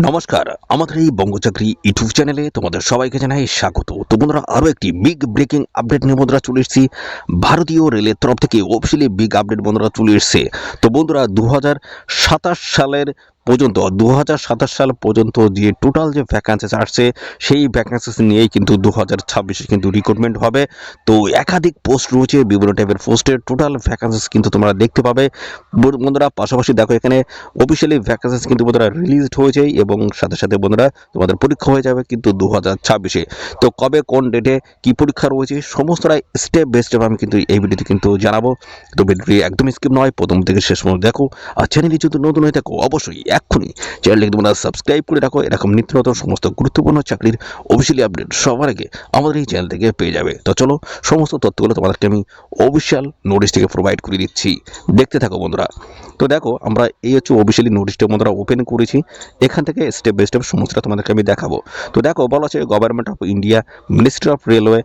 নমস্কার, আমাদের এই বঙ্গচাকরি ইউটিউব চ্যানেলে তোমাদের সবাইকে জানাই স্বাগত। তো বন্ধুরা, আরও একটি বিগ ব্রেকিং আপডেট নিয়ে বন্ধুরা চলে এসেছি। ভারতীয় রেলের তরফ থেকে অফিসিয়ালি বিগ আপডেট বন্ধুরা চলে এসেছে। তো বন্ধুরা, 2027 সালের পর্যন্ত 2027 সাল পর্যন্ত যে টোটাল যে ভ্যাকান্সিস আসছে, সেই ভ্যাকান্সিস নিয়েই কিন্তু 2026 কিন্তু রিক্রুটমেন্ট হবে। তো একাধিক পোস্ট রয়েছে, বিভিন্ন টাইপের পোস্টের টোটাল ভ্যাকান্সিস কিন্তু তোমরা দেখতে পাবে। বন্ধুরা, পাশাপাশি দেখো এখানে অফিসিয়ালি ভ্যাকান্সিস কিন্তু বন্ধুরা রিলিজড হয়েছে এবং সাথে সাথে বন্ধুরা তোমাদের পরীক্ষা হয়ে যাবে কিন্তু 2026-এ। তো কবে কোন ডেটে কি পরীক্ষা রয়েছে সমস্তটাই স্টেপ বাই স্টেপ আমি কিন্তু এই ভিডিওতে কিন্তু জানাবো। তো ভিডিওটি একদম স্কিপ নয়, প্রথম থেকে শেষ পর্যন্ত দেখো। আর চ্যানেলটি যদি নতুন হয়ে থাকো অবশ্যই এক্ষুনি চ্যানেলটিকে তোমরা সাবস্ক্রাইব করে রাখো। এরকম নিত্য নতুন সমস্ত গুরুত্বপূর্ণ চাকরির অফিসিয়ালি আপডেট সবার আগে আমাদের এই চ্যানেল থেকে পেয়ে যাবে। তো চলো, সমস্ত তথ্যগুলো তোমাদেরকে আমি অফিসিয়াল নোটিশ থেকে প্রোভাইড করে দিচ্ছি, দেখতে থাকো বন্ধুরা। তো দেখো, আমরা এই হচ্ছে অফিসিয়ালি নোটিশটা বন্ধুরা ওপেন করেছি। এখান থেকে স্টেপ বাই স্টেপ সমস্তটা তোমাদেরকে আমি দেখাবো। তো দেখো, বলা আছে government of India, ministry of railway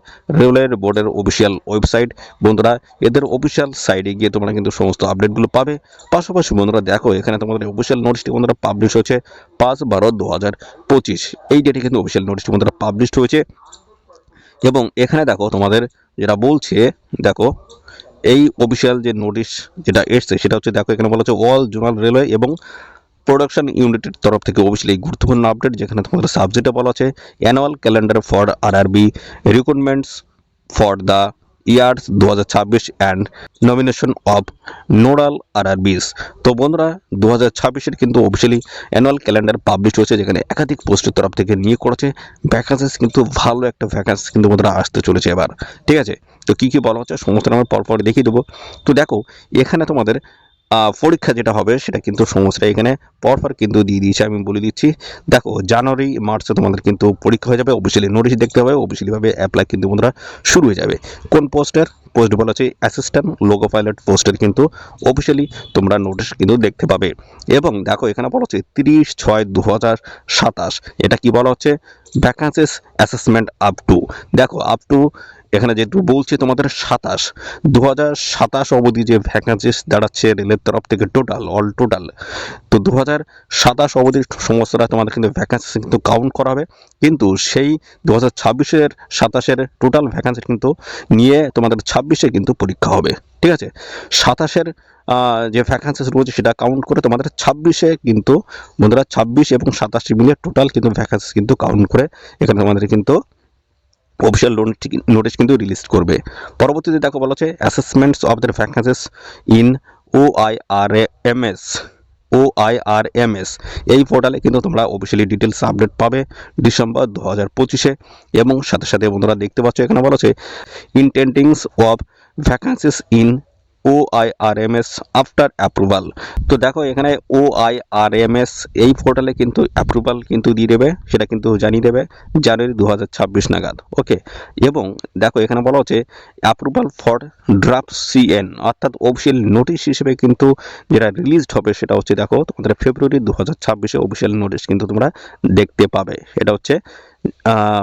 বোর্ডের অফিসিয়াল ওয়েবসাইট। বন্ধুরা, এদের অফিসিয়াল সাইটে গিয়ে তোমরা কিন্তু সমস্ত আপডেটগুলো পাবে। পাশাপাশি বন্ধুরা দেখো, এখানে তোমাদের অফিসিয়াল নোটিশটি বন্ধুরা পাবলিশ হয়েছে 5/12/2025। এই ডেটে কিন্তু অফিসিয়াল নোটিশটি বন্ধুরা পাবলিশড হয়েছে। এবং এখানে দেখো তোমাদের যেটা বলছে, দেখো এই অফিসিয়াল যে নোটিশ যেটা এসছে সেটা হচ্ছে, দেখো এখানে বলা হচ্ছে অল জোনাল রেলওয়ে এবং প্রোডাকশন ইউনিটের তরফ থেকে অবশ্যই গুরুত্বপূর্ণ আপডেট, যেখানে তোমাদের সাবজেক্টে বলা আছে annual calendar for RRB recruitments for the years 2026 and nomination of nodal RRBs. তো বন্ধুরা, 2026-এর কিন্তু অফিসিয়ালি অ্যানুয়াল ক্যালেন্ডার পাবলিশ হয়েছে, যেখানে একাধিক পোস্টের তরফ থেকে নিয়ে করেছে। ভ্যাকান্সিস কিন্তু ভালো একটা ভ্যাকান্সি কিন্তু বন্ধুরা আসতে চলেছে এবার, ঠিক আছে। তো কী কী বলা হচ্ছে সমস্ত আমি পরপর দেখিয়ে দেবো। তো দেখো, এখানে তোমাদের পরীক্ষা যেটা হবে সেটা কিন্তু সমস্যা এখানে পরপর কিন্তু দিয়ে দিয়েছে, আমি বলে দিচ্ছি। দেখো, জানুয়ারি মার্চে তোমাদের কিন্তু পরীক্ষা হয়ে যাবে। অফিসিয়ালি নোটিশ দেখতে হবে, অফিসিয়ালিভাবে অ্যাপ্লাই কিন্তু বন্ধুরা শুরু হয়ে যাবে। কোন পোস্টের পোস্ট বলা হচ্ছে অ্যাসিস্ট্যান্ট লোকো পাইলট পোস্টের কিন্তু অফিসিয়ালি তোমরা নোটিশ কিন্তু দেখতে পাবে। এবং দেখো, এখানে বলা হচ্ছে 30/6/2027। এটা কি বলা হচ্ছে, ভ্যাকান্সিস অ্যাসেসমেন্ট আপ টু। দেখো, আপ টু এখানে যেহেতু বলছে তোমাদের 2027 অবধি যে ভ্যাকান্সিস দাঁড়াচ্ছে রেলের তরফ থেকে টোটাল অল টোটাল, তো 2027 অবধি সমস্তটা তোমাদের কিন্তু ভ্যাকান্সি কিন্তু কাউন্ট করা হবে। কিন্তু সেই 2026-এর 27-এর টোটাল ভ্যাকান্সি কিন্তু নিয়ে তোমাদের 26-এ কিন্তু পরীক্ষা হবে, ঠিক আছে। 27-এর যে ভ্যাকান্সিস রয়েছে সেটা কাউন্ট করে তোমাদের 26-এ কিন্তু বন্ধুরা 26 এবং 27 মিলিয়ে টোটাল কিন্তু ভ্যাকান্সি কিন্তু কাউন্ট করে এখানে তোমাদের কিন্তু অফিসিয়াল নোটিশ কিন্তু রিলিজ করবে। পরবর্তীতে দেখো বলা হচ্ছে assessments of the vacancies in OIRMS। এই পোর্টালে কিন্তু তোমরা অফিসিয়ালি ডিটেলস আপডেট পাবে ডিসেম্বর 2025-এ। এবং সাথে সাথে বন্ধুরা দেখতে পাচ্ছ এখানে বলা হচ্ছে indentings of vacancies in OIRMS after approval. তো দেখো, এখানে OIRMS এই পোর্টালে কিন্তু অ্যাপ্রুভাল কিন্তু দিয়ে দেবে, সেটা কিন্তু জানিয়ে দেবে জানুয়ারি 2026 নাগাদ, ওকে। এবং দেখো, এখানে বলা হচ্ছে অ্যাপ্রুভাল ফর ড্রাফট CN, অর্থাৎ অফিসিয়াল নোটিশ হিসেবে কিন্তু যেটা রিলিজড হবে সেটা হচ্ছে, দেখো তোমাদের ফেব্রুয়ারি 2026-এ অফিসিয়াল নোটিশ কিন্তু তোমরা দেখতে পাবে। এটা হচ্ছে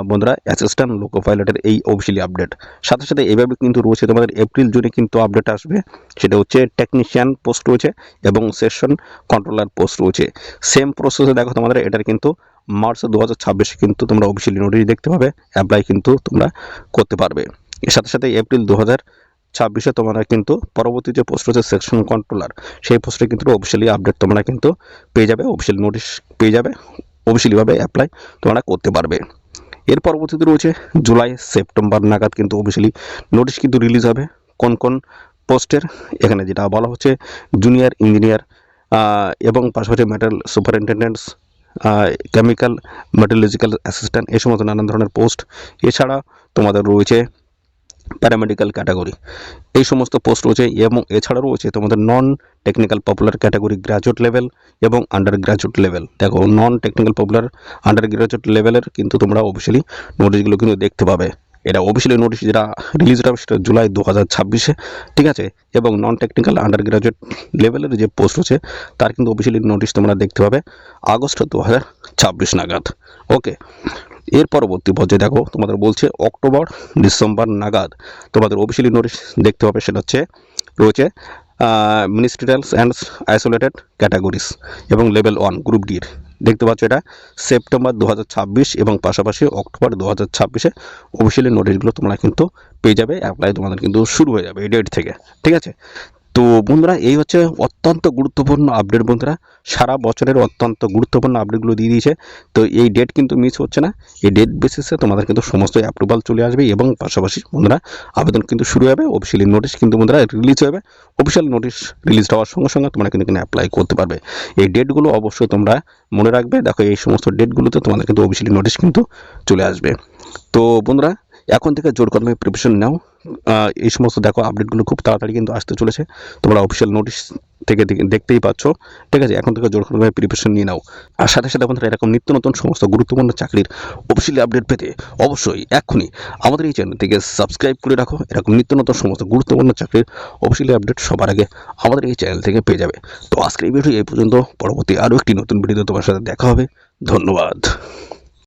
বন্ধুরা অ্যাসিস্ট্যান্ট লোকো পাইলটের এই অফিসিয়ালি আপডেট। সাথে সাথে এইভাবে কিন্তু রয়েছে তোমাদের এপ্রিল জুনে কিন্তু আপডেট আসবে, সেটা হচ্ছে টেকনিশিয়ান পোস্ট রয়েছে এবং সেশন কন্ট্রোলার পোস্ট রয়েছে। সেম প্রসেসে দেখো তোমাদের এটার কিন্তু মার্চ 2026-এ কিন্তু তোমরা অফিসিয়ালি নোটিশ দেখতে পাবে, অ্যাপ্লাই কিন্তু তোমরা করতে পারবে। এর সাথে সাথে এপ্রিল 2026-এ তোমরা কিন্তু পরবর্তী যে পোস্ট রয়েছে সেকশন কন্ট্রোলার, সেই পোস্টে কিন্তু অফিসিয়ালি আপডেট তোমরা কিন্তু পেয়ে যাবে, অফিসিয়াল নোটিশ পেয়ে যাবে, অফিসিয়ালিভাবে অ্যাপ্লাই তোমরা করতে পারবে। এর পরবর্তীতে রয়েছে জুলাই সেপ্টেম্বর নাগাদ কিন্তু অফিসিয়ালি নোটিশ কিন্তু রিলিজ হবে কোন কোন পোস্টের। এখানে যেটা বলা হচ্ছে জুনিয়র ইঞ্জিনিয়ার এবং পাশাপাশি মেটাল সুপারিনটেন্ডেন্টস, কেমিক্যাল মেটালজিক্যাল অ্যাসিস্ট্যান্ট, এই সমস্ত নানান ধরনের পোস্ট। এছাড়া তোমাদের রয়েছে প্যারামেডিক্যাল ক্যাটাগরি, এই সমস্ত পোস্ট রয়েছে। এবং এছাড়া রয়েছে তোমাদের non technical popular category graduate level এবং আন্ডার গ্র্যাজুয়েট লেভেল। দেখো, non technical popular under graduate লেভেলের কিন্তু তোমরা অফিসিয়ালি নোটিশগুলো কিন্তু দেখতে পাবে। এটা অফিসিয়ালি নোটিশ যেটা রিলিজ হবে সেটা জুলাই 2026-এ, ঠিক আছে। এবং নন টেকনিক্যাল আন্ডার গ্র্যাজুয়েট লেভেলের যে পোস্ট রয়েছে তার কিন্তু অফিসিয়ালি নোটিশ তোমরা দেখতে পাবে আগস্ট 2026 নাগাদ, ওকে। এর পরবর্তী পর্যায়ে দেখো তোমাদের বলছে অক্টোবর ডিসেম্বর নাগাদ তোমাদের অফিসিয়ালি নোটিশ দেখতে হবে, সেটা হচ্ছে রয়েছে মিনিস্ট্রিয়ালস অ্যান্ড আইসোলেটেড ক্যাটাগরিজ এবং লেভেল 1 গ্রুপ ডির। দেখতে পাচ্ছ এটা সেপ্টেম্বর 2026 এবং পাশাপাশি অক্টোবর 2026-এ অফিসিয়ালি নোটিশগুলো তোমরা কিন্তু পেয়ে যাবে। অ্যাপ্লাই তোমাদের কিন্তু শুরু হয়ে যাবে এই ডেট থেকে, ঠিক আছে। তো বন্ধুরা এই হচ্ছে অত্যন্ত গুরুত্বপূর্ণ আপডেট বন্ধুরা, সারা বছরের অত্যন্ত গুরুত্বপূর্ণ আপডেটগুলো দিয়ে দিয়েছে। তো এই ডেট কিন্তু মিস হচ্ছে না, এই ডেট বেসিসে তোমাদের কিন্তু সমস্ত অ্যাপ্রুভাল চলে আসবে এবং পাশাপাশি বন্ধুরা আবেদন কিন্তু শুরু হবে। অফিসিয়ালি নোটিশ কিন্তু বন্ধুরা রিলিজ হবে, অফিসিয়াল নোটিশ রিলিজ হওয়ার সঙ্গে সঙ্গে তোমরা কিন্তু এখানে অ্যাপ্লাই করতে পারবে। এই ডেটগুলো অবশ্যই তোমরা মনে রাখবে। দেখো এই সমস্ত ডেটগুলোতে তোমাদের কিন্তু অফিসিয়ালি নোটিশ কিন্তু চলে আসবে। তো বন্ধুরা এখন থেকে জোর কর্মে প্রিপারেশন নাও। এই সমস্ত দেখো আপডেটগুলো খুব তাড়াতাড়ি কিন্তু আসতে চলেছে, তোমরা অফিসিয়াল নোটিশ থেকে দেখতেই পাচ্ছ, ঠিক আছে। এখন থেকে জোর কর্মে প্রিপারেশন নিয়ে নাও। আর সাথে সাথে বন্ধুরা এরকম নিত্য নতুন সমস্ত গুরুত্বপূর্ণ চাকরির অফিসিয়ালি আপডেট পেতে অবশ্যই এক্ষুনি আমাদের এই চ্যানেলটিকে সাবস্ক্রাইব করে রাখো। এরকম নিত্য নতুন সমস্ত গুরুত্বপূর্ণ চাকরির অফিসিয়ালি আপডেট সবার আগে আমাদের এই চ্যানেল থেকে পেয়ে যাবে। তো আজকের এই ভিডিও এই পর্যন্ত, পরবর্তী আরও একটি নতুন ভিডিও তোমার সাথে দেখা হবে। ধন্যবাদ।